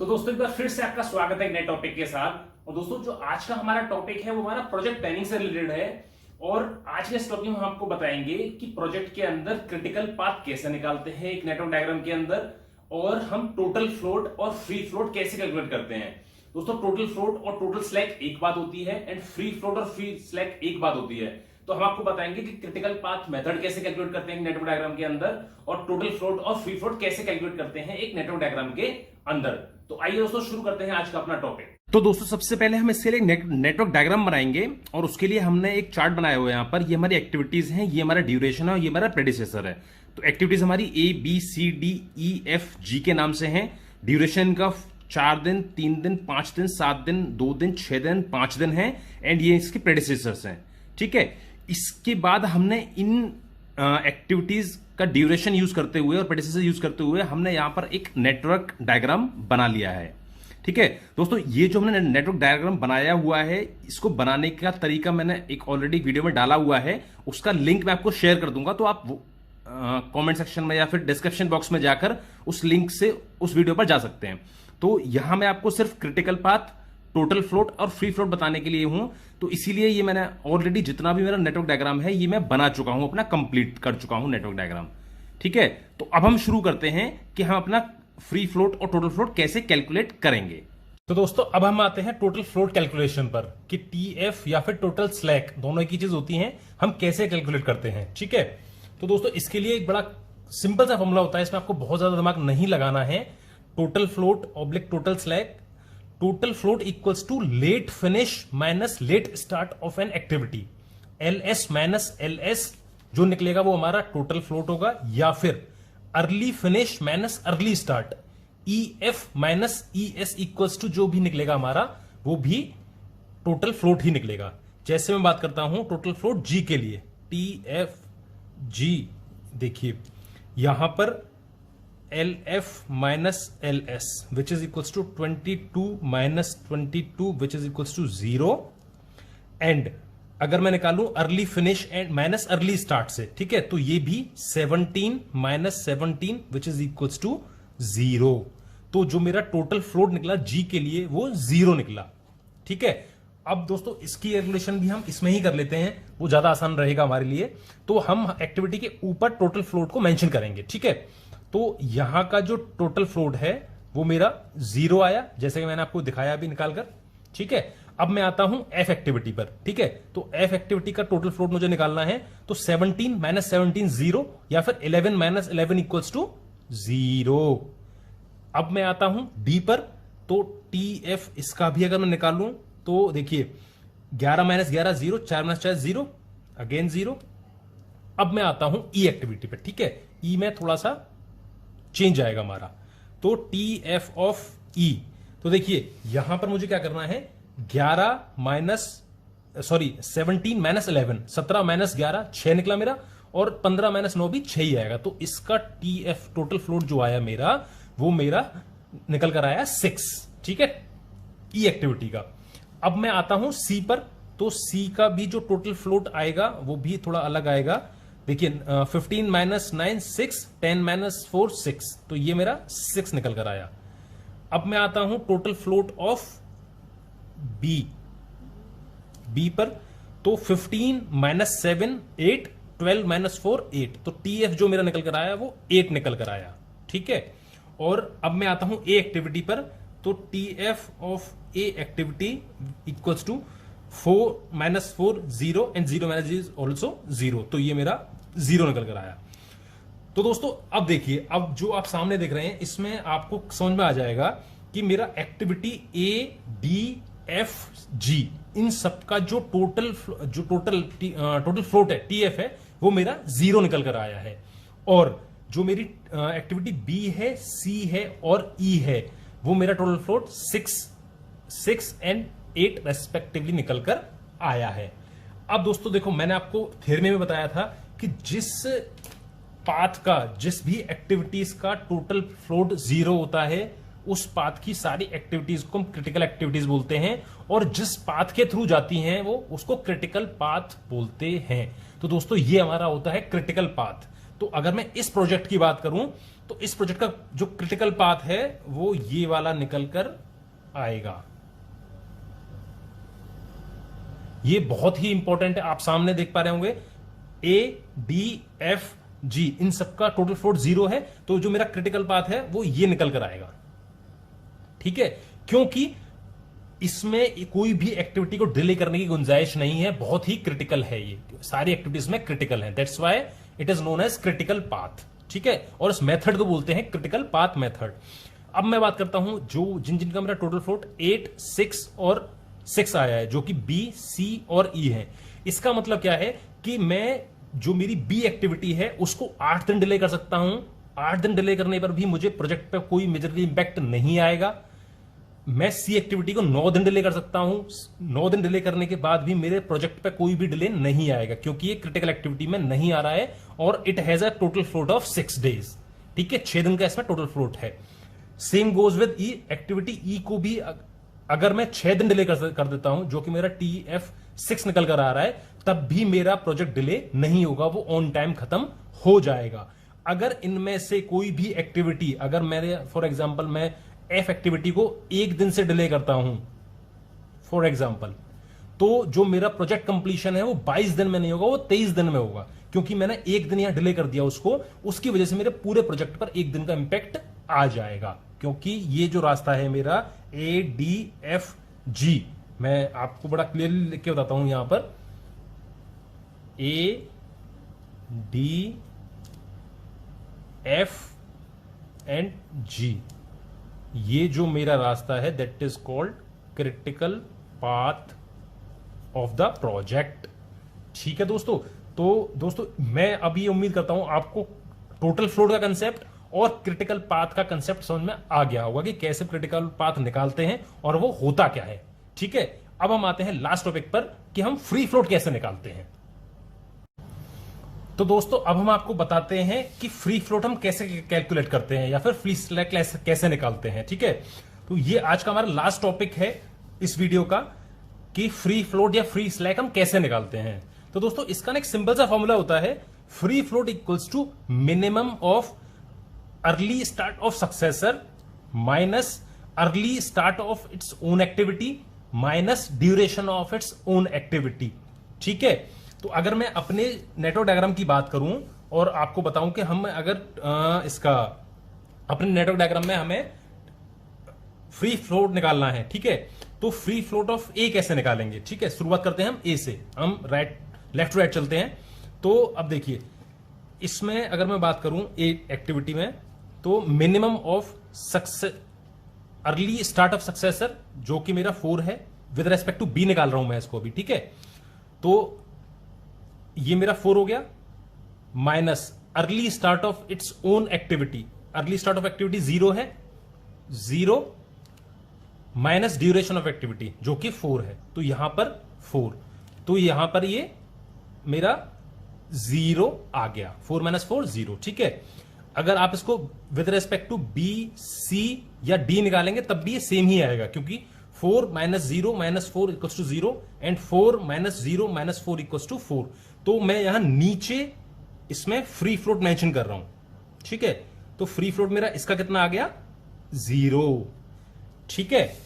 तो दोस्तों एक बार फिर से आपका स्वागत है एक नए टॉपिक के साथ। और दोस्तों जो आज का हमारा टॉपिक है वो हमारा प्रोजेक्ट प्लानिंग से रिलेटेड है। और आज के इस टॉपिक में हम आपको बताएंगे कि प्रोजेक्ट के अंदर क्रिटिकल पाथ कैसे निकालते हैं एक नेटवर्क डायग्राम के अंदर, और हम टोटल फ्लोट और फ्री फ्लोट कैसे कैलकुलेट करते हैं। दोस्तों टोटल फ्लोट और टोटल स्लैक एक बात होती है एंड फ्री फ्लोट और फ्री स्लैक एक बात होती है। तो हम आपको बताएंगे कि क्रिटिकल पाथ मेथड कैसे कैलकुलेट करते हैं नेटवर्क डायग्राम के अंदर, और टोटल फ्लोट और फ्री फ्लोट कैसे कैलकुलेट करते हैं एक नेटवर्क डायग्राम के अंदर। तो आइए दोस्तों शुरू करते हैं आज का अपना टॉपिक। तो दोस्तों सबसे पहले हम इसके लिए नेटवर्क डायग्राम बनाएंगे, और उसके लिए हमने एक चार्ट बनाया हुआ है। यहाँ पर ये हमारी एक्टिविटीज हैं, ये हमारा ड्यूरेशन है और ये हमारा प्रेडिसेसर है। तो एक्टिविटीज हमारी ABCDEFG के नाम से हैं। ड्यूरेशन का 4 दिन, 3 दिन, 5 दिन, 7 दिन, 2 दिन, 6 दिन, 5 दिन है, एंड ये इसके प्रेडिसेसर्स हैं। ठीक है, इसके बाद हमने इन एक्टिविटीज का ड्यूरेशन यूज करते हुए और प्रेडिसेसर यूज करते हुए हमने यहां पर एक नेटवर्क डायग्राम बना लिया है। ठीक है दोस्तों, ये जो हमने नेटवर्क डायग्राम बनाया हुआ है, इसको बनाने का तरीका मैंने एक ऑलरेडी वीडियो में डाला हुआ है, उसका लिंक मैं आपको शेयर कर दूंगा। तो आप कमेंट सेक्शन में या फिर डिस्क्रिप्शन बॉक्स में जाकर उस लिंक से उस वीडियो पर जा सकते हैं। तो यहां मैं आपको सिर्फ क्रिटिकल पाथ, टोटल फ्लोट और फ्री फ्लोट बताने के लिए हूं। तो इसीलिए ये मैंने ऑलरेडी जितना भी मेरा नेटवर्क डायग्राम है ये मैं बना चुका हूं, अपना कंप्लीट कर चुका हूं नेटवर्क डायग्राम। ठीक है, तो अब हम शुरू करते हैं कि हम अपना फ्री फ्लोट और टोटल फ्लोट कैसे कैलकुलेट करेंगे। तो दोस्तों अब हम आते हैं टोटल फ्लोट कैलकुलेशन पर कि TF या फिर टोटल स्लैक दोनों एक ही चीज होती हैं, हम कैसे कैलकुलेट करते हैं। ठीक है, तो दोस्तों इसके लिए एक बड़ा सिंपल सा फॉर्मूला होता है, इसमें आपको बहुत ज्यादा दिमाग नहीं लगाना है। Total float oblique total slack, total float equals to late finish minus late start of an activity. LS minus LS जो निकलेगा वो हमारा टोटल फ्लोट होगा, या फिर early finish minus early start, EF minus ES equals to जो भी निकलेगा हमारा वो भी टोटल फ्लोट ही निकलेगा। जैसे मैं बात करता हूं टोटल फ्लोट G के लिए, TFG, देखिए यहां पर LF minus LS which is equals to 22 minus 22 which is equals to 0, and अगर मैं निकालूं early finish and minus early start से, ठीक है, तो ये भी 17 minus 17 which is equals to 0। तो जो मेरा टोटल फ्लोट निकला G के लिए वो 0 निकला। ठीक है, अब दोस्तों इसकी कैलकुलेशन भी हम इसमें ही कर लेते हैं, वो ज्यादा आसान रहेगा हमारे लिए। तो हम एक्टिविटी के ऊपर टोटल फ्लोट को मेंशन करेंगे। ठीक है, तो यहां का जो टोटल फ्लोट है वो मेरा 0 आया, जैसे कि मैंने आपको दिखाया अभी निकालकर। ठीक है, अब मैं आता हूं F एक्टिविटी पर। ठीक है, तो F एक्टिविटी का टोटल फ्लोट मुझे निकालना है, तो 17 माइनस 17 0, या फिर 11 माइनस 11 इक्वल्स टू 0। अब मैं आता हूं D पर, तो TF इसका भी अगर मैं निकालूं तो देखिए 11 माइनस 11 0, 4 माइनस 4 0, अगेन 0। अब मैं आता हूं E एक्टिविटी पर। ठीक है, E में थोड़ा सा चेंज आएगा हमारा, तो TF ऑफ E। तो देखिए यहां पर मुझे क्या करना है, 17 माइनस 11, 17 माइनस 11 6 निकला मेरा, और 15 माइनस 9 भी 6 ही आएगा। तो इसका TF टोटल फ्लोट जो आया मेरा वो मेरा निकल कर आया 6। ठीक है, E एक्टिविटी का। अब मैं आता हूं C पर, तो C का भी जो टोटल फ्लोट आएगा वो भी थोड़ा अलग आएगा। देखिए 15 माइनस 9 6, 10 माइनस 4 6, तो ये मेरा 6 निकल कर आया। अब मैं आता हूं टोटल फ्लोट ऑफ B पर, तो 15 माइनस 7 8, 12 माइनस 4 8, तो TF जो मेरा निकल कर आया वो 8 निकल कर आया। ठीक है, और अब मैं आता हूं A एक्टिविटी पर, तो TF of A activity equals to 4 minus 4 0, and 0 minus 0 is also 0, तो ये मेरा 0 निकल कर आया। तो दोस्तों अब देखिए, अब जो आप सामने देख रहे हैं इसमें आपको समझ में आ जाएगा कि मेरा एक्टिविटी ADFG इन सबका जो टोटल फ्लोट है TF है वो मेरा 0 निकल कर आया है, और जो मेरी एक्टिविटी B है, C है और E है वो मेरा टोटल फ्लोट 6 एंड 8 रेस्पेक्टिवली निकल कर आया है। अब दोस्तों देखो, मैंने आपको थ्योरी में बताया था कि जिस पाथ का, जिस भी एक्टिविटीज का टोटल फ्लोट 0 होता है उस पाथ की सारी एक्टिविटीज को हम क्रिटिकल एक्टिविटीज बोलते हैं, और जिस पाथ के थ्रू जाती हैं वो उसको क्रिटिकल पाथ बोलते हैं। तो दोस्तों ये हमारा होता है क्रिटिकल पाथ। तो अगर मैं इस प्रोजेक्ट की बात करूं तो इस प्रोजेक्ट का जो क्रिटिकल पाथ है वो ये वाला निकल कर आएगा। ये बहुत ही इंपॉर्टेंट है, आप सामने देख पा रहे होंगे ए डी एफ जी, इन सबका टोटल फ्लोट 0 है, तो जो मेरा क्रिटिकल पाथ है वो ये निकल कर आएगा। ठीक है, क्योंकि इसमें कोई भी एक्टिविटी को डिले करने की गुंजाइश नहीं है, बहुत ही क्रिटिकल है, ये सारी एक्टिविटीज में क्रिटिकल है, that's why it is known as critical path. ठीक है, और इस मेथड को बोलते हैं क्रिटिकल पाथ मेथड। अब मैं बात करता हूं जो जिनका मेरा टोटल फ्लोट 8, 6 और 6 आया है, जो कि बी, सी और ई है। इसका मतलब क्या है कि मैं जो मेरी बी एक्टिविटी है उसको 8 दिन डिले कर सकता हूं। 8 दिन डिले करने पर भी मुझे प्रोजेक्ट पे कोई मेजर इंपैक्ट नहीं आएगा। मैं सी एक्टिविटी को 9 दिन डिले कर सकता हूं। 9 दिन डिले करने के बाद भी मेरे प्रोजेक्ट पे कोई भी डिले नहीं आएगा, क्योंकि ये क्रिटिकल एक्टिविटी में नहीं आ रहा है और it has a total float of 6 days. ठीक है, 6 दिन का इसमें टोटल फ्लोट है। Same goes with E activity. E को भी अगर मैं 6 दिन डिले कर देता हूं, जो कि मेरा TF6 निकल कर आ रहा है, तब भी मेरा प्रोजेक्ट डिले नहीं होगा, वो ऑन टाइम खत्म हो जाएगा। अगर इनमें से कोई भी एक्टिविटी, अगर मेरे फॉर एग्जांपल मैं एफ एक्टिविटी को 1 दिन से डिले करता हूं फॉर एग्जांपल, तो जो मेरा प्रोजेक्ट कंप्लीशन है वो 22 दिन में नहीं होगा, वो 23 दिन में होगा, क्योंकि मैंने 1 दिन यहां डिले कर दिया उसको। उसकी वजह से मेरे पूरे प्रोजेक्ट पर 1 दिन का इंपैक्ट आ जाएगा, क्योंकि ये जो रास्ता है मेरा ADFG, मैं आपको बड़ा क्लियरली लिख के बताता हूं यहां पर ADFG, ये जो मेरा रास्ता है that is called critical path of the project. ठीक है दोस्तों, तो दोस्तों मैं अब ये उम्मीद करता हूं आपको टोटल फ्लोट का कंसेप्ट और क्रिटिकल पाथ का कंसेप्ट समझ में आ गया होगा कि कैसे क्रिटिकल पाथ निकालते हैं और वो होता क्या है। ठीक है, अब हम आते हैं लास्ट टॉपिक पर कि हम फ्री फ्लोट कैसे निकालते हैं। तो दोस्तों अब हम आपको बताते हैं कि फ्री फ्लोट हम कैसे कैलकुलेट करते हैं या फिर फ्री स्लैक कैसे निकालते हैं। ठीक है, तो ये आज का हमारा लास्ट टॉपिक है इस वीडियो का कि फ्री फ्लोट या फ्री स्लैक हम कैसे निकालते हैं। तो दोस्तों इसका ना एक सिंपल सा फॉर्मूला होता है, free float equals to minimum of early start of successor minus early start of its own activity minus duration of its own activity. ठीक है, तो अगर मैं अपने नेटवर्क डायग्राम की बात करूं और आपको बताऊं कि हम अगर इसका अपने नेटवर्क डायग्राम में हमें फ्री फ्लोट निकालना है, ठीक है, तो फ्री फ्लोट ऑफ ए कैसे निकालेंगे। ठीक है, शुरुआत करते हैं हम ए से, हम लेफ्ट टू राइट चलते हैं। तो अब देखिए इसमें अगर मैं बात करूं ए एक्टिविटी में, तो minimum of success early start of successor जो कि मेरा 4 है, विद रेस्पेक्ट टू बी निकाल रहा हूं मैं इसको भी। ठीक है, तो ये मेरा 4 हो गया, minus early start of its own activity, early start of activity 0 है, 0 माइनस ड्यूरेशन ऑफ एक्टिविटी जो कि 4 है, तो यहां पर 4, तो यहां पर ये मेरा 0 आ गया, 4 माइनस 4 0। ठीक है, अगर आप इसको विद रेस्पेक्ट टू बी, सी या डी निकालेंगे तब भी ये सेम ही आएगा, क्योंकि 4 minus 0 minus 4 equals to 0 and 4 minus 0 minus 4 equals to 4। तो मैं यहां नीचे इसमें फ्री फ्लोट मेंशन कर रहा हूं। ठीक है, तो फ्री फ्लोट मेरा इसका कितना आ गया 0। ठीक है,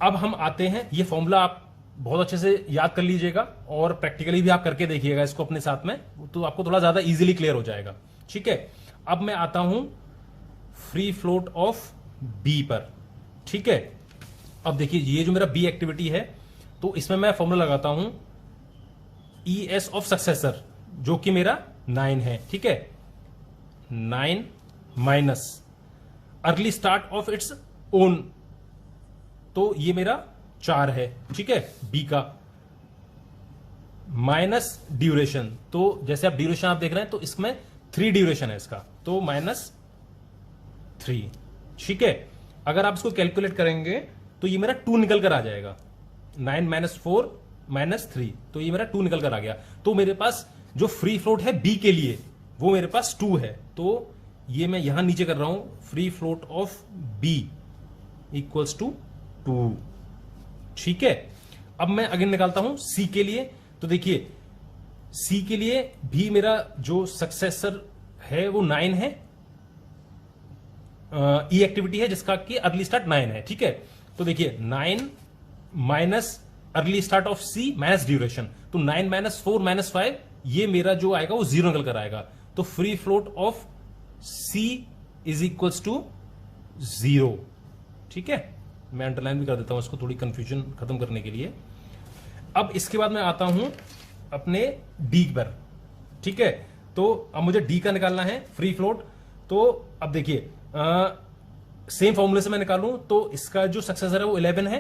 अब हम आते हैं, ये फॉर्मूला आप बहुत अच्छे से याद कर लीजिएगा और प्रैक्टिकली भी आप करके देखिएगा इसको अपने साथ में, तो आपको थोड़ा ज्यादा इजीली क्लियर हो जाएगा। ठीक है, अब मैं आता हूं फ्री फ्लोट ऑफ बी पर। ठीक है, अब देखिए ये जो मेरा बी एक्टिविटी है, तो इसमें मैं फॉर्मूला लगाता हूं ES ऑफ सक्सेसर जो कि मेरा 9 है। ठीक है, 9 minus early start of its own, तो ये मेरा 4 है। ठीक है, बी का, माइनस ड्यूरेशन, तो जैसे आप ड्यूरेशन आप देख रहे हैं तो इसमें 3 ड्यूरेशन है इसका, तो माइनस 3। ठीक है, अगर आप इसको कैलकुलेट करेंगे तो ये मेरा 2 निकल कर आ जाएगा, 9 माइनस 4 माइनस 3, तो ये मेरा 2 निकल कर आ गया। तो मेरे पास जो फ्री फ्लोट है बी के लिए वो मेरे पास 2 है, तो ये मैं यहां नीचे कर रहा हूं, free float of B equals to 2। ठीक है, अब मैं अगेन निकालता हूं सी के लिए। तो देखिए सी के लिए भी मेरा जो सक्सेसर है वो 9 है, ई एक्टिविटी है जिसका कि अर्ली स्टार्ट 9 है, ठीक है। तो देखिए 9 minus early start of C minus duration, तो 9 माइनस 4 माइनस 5, ये मेरा जो आएगा वो 0 निकल कर आएगा। तो free float of C is equals to 0, ठीक है। मैं अंडरलाइन भी कर देता हूं इसको थोड़ी कंफ्यूजन खत्म करने के लिए। अब इसके बाद मैं आता हूं अपने डी पर, ठीक है। तो अब मुझे डी का निकालना है फ्री फ्लोट। तो अब देखिए सेम फॉर्मूले से मैं निकालूं तो इसका जो सक्सेसर है वो 11 है,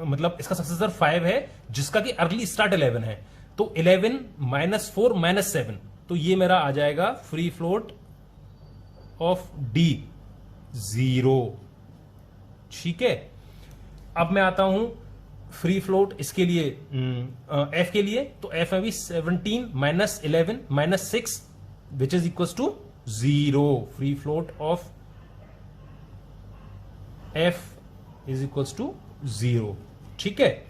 मतलब इसका सक्सेसर 5 है जिसका कि अर्ली स्टार्ट 11 है। तो 11 माइनस 4 माइनस 7, तो ये मेरा आ जाएगा फ्री फ्लोट ऑफ डी 0, ठीक है। अब मैं आता हूं फ्री फ्लोट इसके लिए एफ के लिए, तो एफ में भी 17 minus 11 minus 6 which is equal to 0। Free float of F is equal to 0, ठीक है।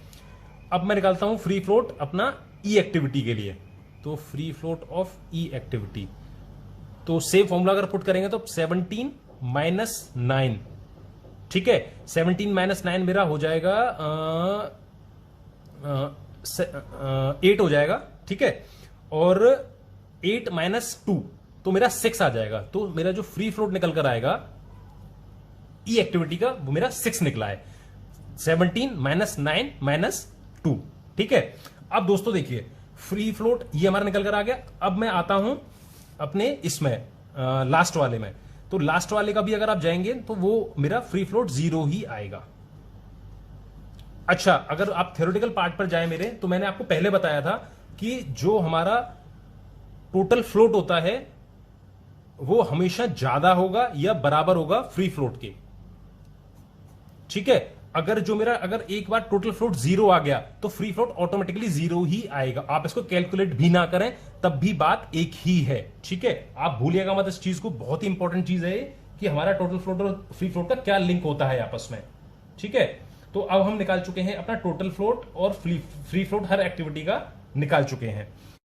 अब मैं निकालता हूं फ्री फ्लोट अपना ई एक्टिविटी के लिए, तो free float of E activity, तो सेम फॉर्मूला अगर पुट करेंगे तो 17 माइनस 9, ठीक है। 17 माइनस 9 मेरा हो जाएगा 8 हो जाएगा, ठीक है। और 8 माइनस 2 तो मेरा 6 आ जाएगा। तो मेरा जो फ्री फ्लोट निकल कर आएगा ई एक्टिविटी का वो मेरा 6 निकला है। 17 माइनस 9 माइनस 2, ठीक है। अब दोस्तों देखिए फ्री फ्लोट ये हमारा निकल कर आ गया। अब मैं आता हूं अपने इसमें लास्ट वाले में, तो लास्ट वाले का भी अगर आप जाएंगे तो वो मेरा फ्री फ्लोट 0 ही आएगा। अच्छा, अगर आप थ्योरेटिकल पार्ट पर जाए मेरे, तो मैंने आपको पहले बताया था कि जो हमारा टोटल फ्लोट होता है वो हमेशा ज्यादा होगा या बराबर होगा फ्री फ्लोट के, ठीक है। अगर एक बार टोटल फ्लोट 0 आ गया तो फ्री फ्लोट ऑटोमेटिकली 0 ही आएगा। आप इसको कैलकुलेट भी ना करें तब भी बात एक ही है, ठीक है। आप भूलिएगा मत इस चीज को, बहुत ही इंपॉर्टेंट चीज है कि हमारा टोटल फ्लोट और फ्री फ्लोट का क्या लिंक होता है आपस में, ठीक है। तो अब हम निकाल चुके हैं अपना टोटल फ्लोट और फ्री फ्लोट, हर एक्टिविटी का निकाल चुके हैं।